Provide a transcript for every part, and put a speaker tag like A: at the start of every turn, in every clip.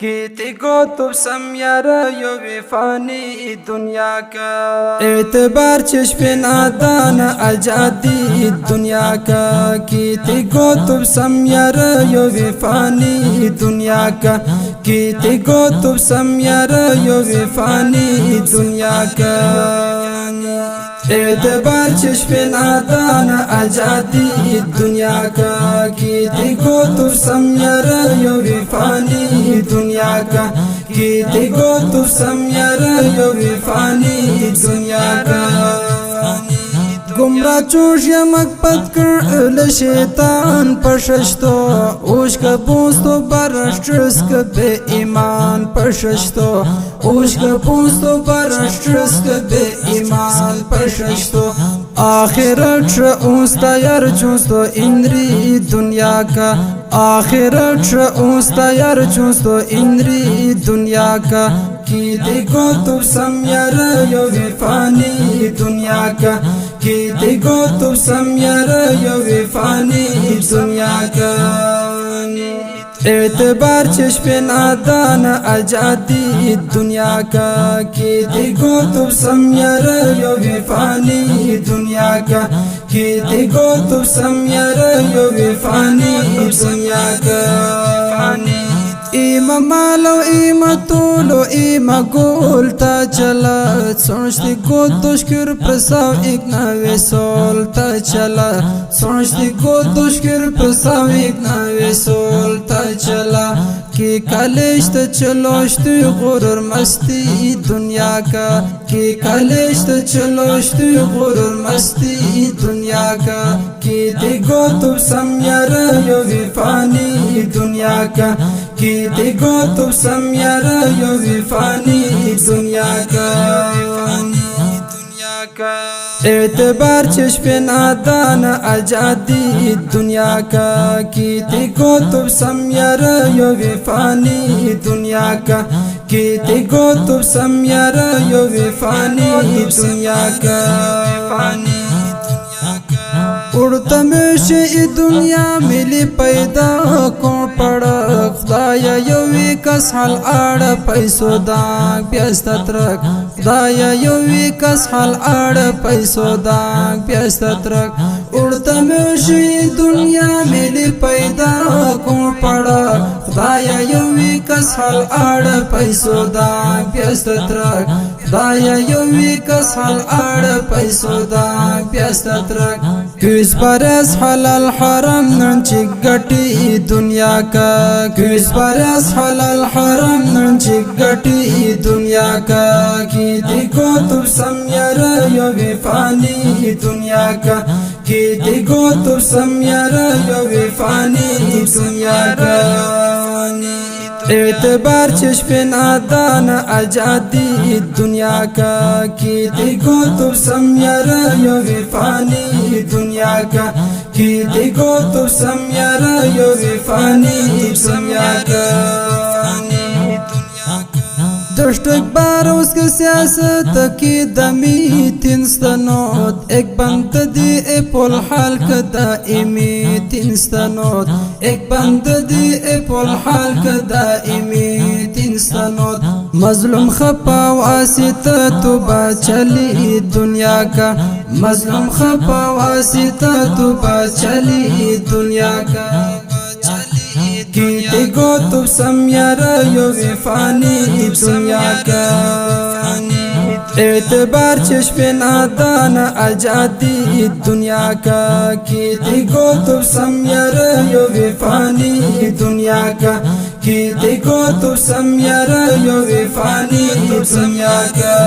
A: कीती को तुम समयारा यो विफानी दुनिया का एतबार चश्मे नादान आजादी दुनिया का कीती को तुम समयारा यो विफानी दुनिया का कीती को तुम समयारा यो विफानी दुनिया का एतबार चश्मे नादान आजादी दुनिया का कीती को तुम समयारा यो विफानी दुनिया का कीती को तुम समयारा यो विफानी दुनिया का गुमराह चोश यमक पत्कर शैतान पशस्तो उश्क पूस्तो बरश्ट्रस्क बे ईमान पशस्तो उश्क पूस्तो बरश्ट्रस्क बे ईमान पशस्तो आखिरत उस्ता यार चुस्तो इंद्री दुनिया का आखिरत उस्ता यार चुस्तो इंद्री दुनिया का कीती को तुम समयारा यो विफानी दुनिया का कीती को तुम समयारा यो विफानी दुनिया का एतबार चश्मे नादान आजादी दुनिया का कीती को तुम समयारा यो विफानी दुनिया का कीती को तुम समयारा यो विफानी दुनिया का इमा मालो इमा तोलो इमा गोलता चला सोचती को दुष्कर प्रसाव एक नवे सोलता चला सोचती को दुष्कर प्रसाव एक नवे सोलता चला कि कलेश चलोश्त गुरुर मस्ती दुनिया का कि कलेश चलोश्त गुरुर मस्ती दुनिया का कीती को तुम समयारा यो विफानी दुनिया का कीती को तुम समयारा यो विफानी दुनिया का एतबार चश्मे नादान आजादी दुनिया का कीती को तुम समयारा यो विफानी दुनिया का कीती को तुम समयारा यो विफानी दुनिया का उड़ता में से दुनिया मिली पैदा को पड़ा खुदाया यो विकास हाल आड़ पैसो दाग प्यास्ता ट्रक खुदाया यो विकास हाल आड़ पैसो दाग प्यास्ता ट्रक उड़ता में से दुनिया मिली पैदा को पड़ा खुदाया यो विकास हाल आड़ पैसो दाग प्यास्ता ट्रक खुदाया यो विकास हाल आड़ पैसो दाग प्यास्ता ट्रक किस बरस हलाल हराम नंची गटी दुनिया का किस बरस हलाल हराम नंची गटी दुनिया का कीती को तुम समयारा यो विफानी दुनिया का कीती को तुम समयारा यो विफानी दुनिया का एतबार चश्मे नादान आजादी दुनिया का कीती को तुम समयारा यो विफानी दुनिया का कीती को तुम समयारा यो विफानी दुनिया का दष्ट एक बार उसके सियासत की दमी तीन स्तनोत एक बंद दी एपोल हाल कदा इमी तीन स्तनोत एक बंद दी एपोल हाल कदा इमी तीन स्तनोत मजलूम खपा वासिता तुबा चली दुनिया का मजलूम खपा वासिता तुबा चली दुनिया का कीती को तुम समयारा यो विफानी दुनिया का एतबार चश्मे नादान आजादी दुनिया का कीती को तुम समयारा यो विफानी दुनिया का कीती को तुम समयारा यो विफानी दुनिया का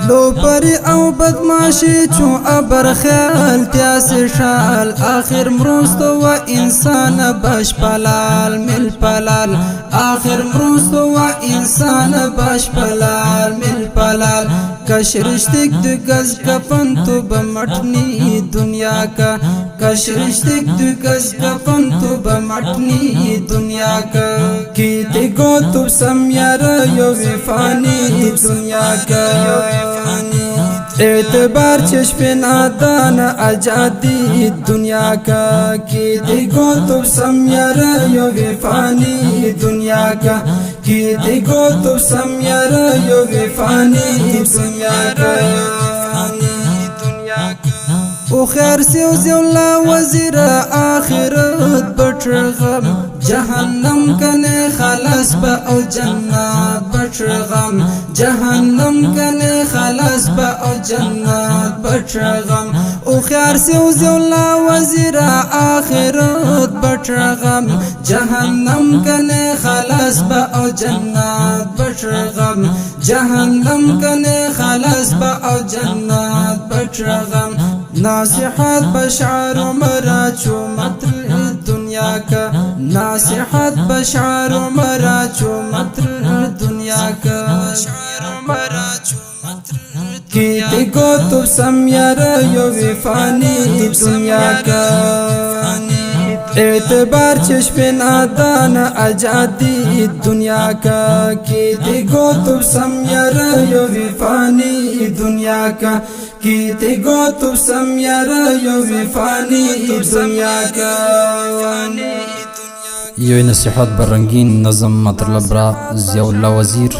A: लो परी او بدماشی چون ابر خیال تیاس شال آخر مروستو و انسان باش پلال مل پلال آخر مروستو و انسان باش پلال مل پلال کشرشتک دو گز کفن تو بمٹنی دنیا کا کشرشتک دو گز کفن تو بمٹنی دنیا کا कीती को तुम समयारा यो विफानी दुनिया का اعتبار چشم نادان آزادی دنیا کا کیتی گو سمیار یو فانی دنیا کا کیتی گو سمیار یو فانی دنیا کا او خیر سیو زیولا وزیر آخرت بٹرغم جہنم کنے خلاص با او جنات بٹرغم جہنم کنے خلاص با او جنات بٹرغم او خیر سیو زیولا وزیر آخرت بٹرغم جہنم کنے خلاص با او جنات بٹرغم جہنم کنے خلاص با او جنات بٹرغم ناصحات بشعر مراچو مطر دنیا کا ناصحات بشعر مراچو مطر دنیا کا کیتی گو سمیار یو فانی دنیا کا اعتبار چشم نادان آزادی دنیا کا کیتی گو سمیار یو فانی دنیا کا کیتی گو سمیار یو فانی دنیا کا
B: یو نصیحت برنگین نظم مطلب را ضیاء الله وزیر